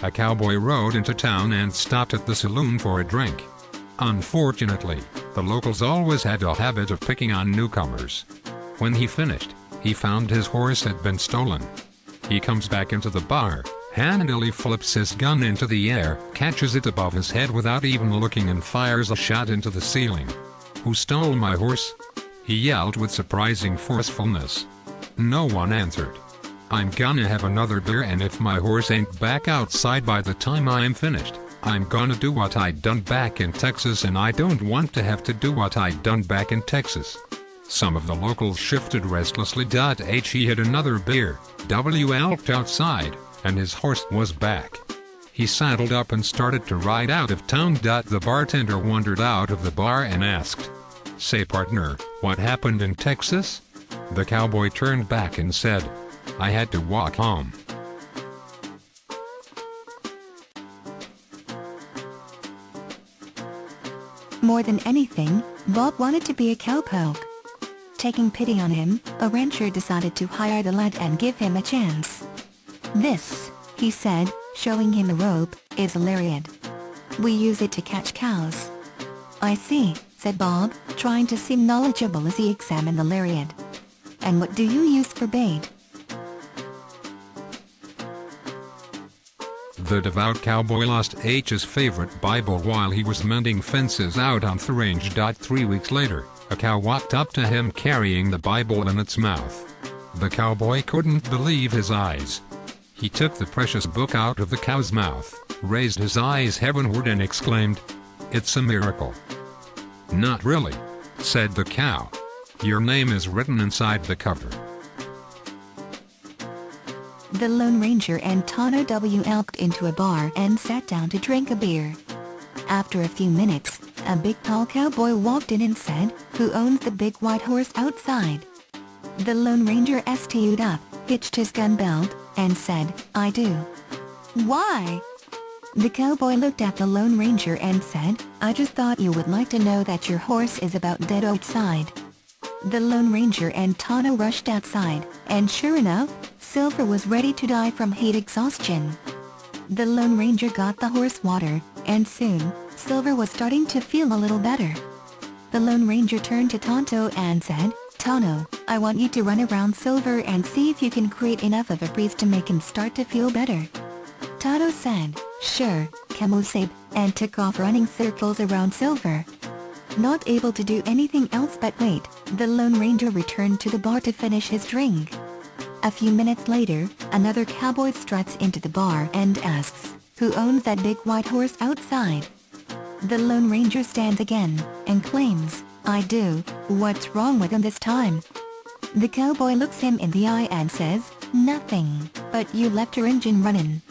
A cowboy rode into town and stopped at the saloon for a drink. Unfortunately, the locals always had a habit of picking on newcomers. When he finished, he found his horse had been stolen. He comes back into the bar, handily flips his gun into the air, catches it above his head without even looking, and fires a shot into the ceiling. "Who stole my horse?" he yelled with surprising forcefulness. No one answered. "I'm gonna have another beer, and if my horse ain't back outside by the time I'm finished, I'm gonna do what I done back in Texas, and I don't want to have to do what I done back in Texas." Some of the locals shifted restlessly. He had another beer, yelped outside, and his horse was back. He saddled up and started to ride out of town. The bartender wandered out of the bar and asked, "Say partner, what happened in Texas?" The cowboy turned back and said, "I had to walk home." More than anything, Bob wanted to be a cowpoke. Taking pity on him, a rancher decided to hire the lad and give him a chance. "This," he said, showing him the rope, "is a lariat. We use it to catch cows." "I see," said Bob, trying to seem knowledgeable as he examined the lariat. "And what do you use for bait?" The devout cowboy lost his favorite Bible while he was mending fences out on the range. 3 weeks later, a cow walked up to him carrying the Bible in its mouth. The cowboy couldn't believe his eyes. He took the precious book out of the cow's mouth, raised his eyes heavenward, and exclaimed, "It's a miracle." "Not really," said the cow. "Your name is written inside the cover." The Lone Ranger and Tonto elked into a bar and sat down to drink a beer. After a few minutes, a big tall cowboy walked in and said, "Who owns the big white horse outside?" The Lone Ranger stood up, hitched his gun belt, and said, "I do." "Why?" The cowboy looked at the Lone Ranger and said, "I just thought you would like to know that your horse is about dead outside." The Lone Ranger and Tonto rushed outside, and sure enough, Silver was ready to die from heat exhaustion. The Lone Ranger got the horse water, and soon, Silver was starting to feel a little better. The Lone Ranger turned to Tonto and said, "Tonto, I want you to run around Silver and see if you can create enough of a breeze to make him start to feel better." Tonto said, "Sure, Camusab," and took off running circles around Silver. Not able to do anything else but wait, the Lone Ranger returned to the bar to finish his drink. A few minutes later, another cowboy struts into the bar and asks, "Who owns that big white horse outside?" The Lone Ranger stands again, and claims, "I do." "What's wrong with him this time?" The cowboy looks him in the eye and says, "Nothing, but you left your engine running."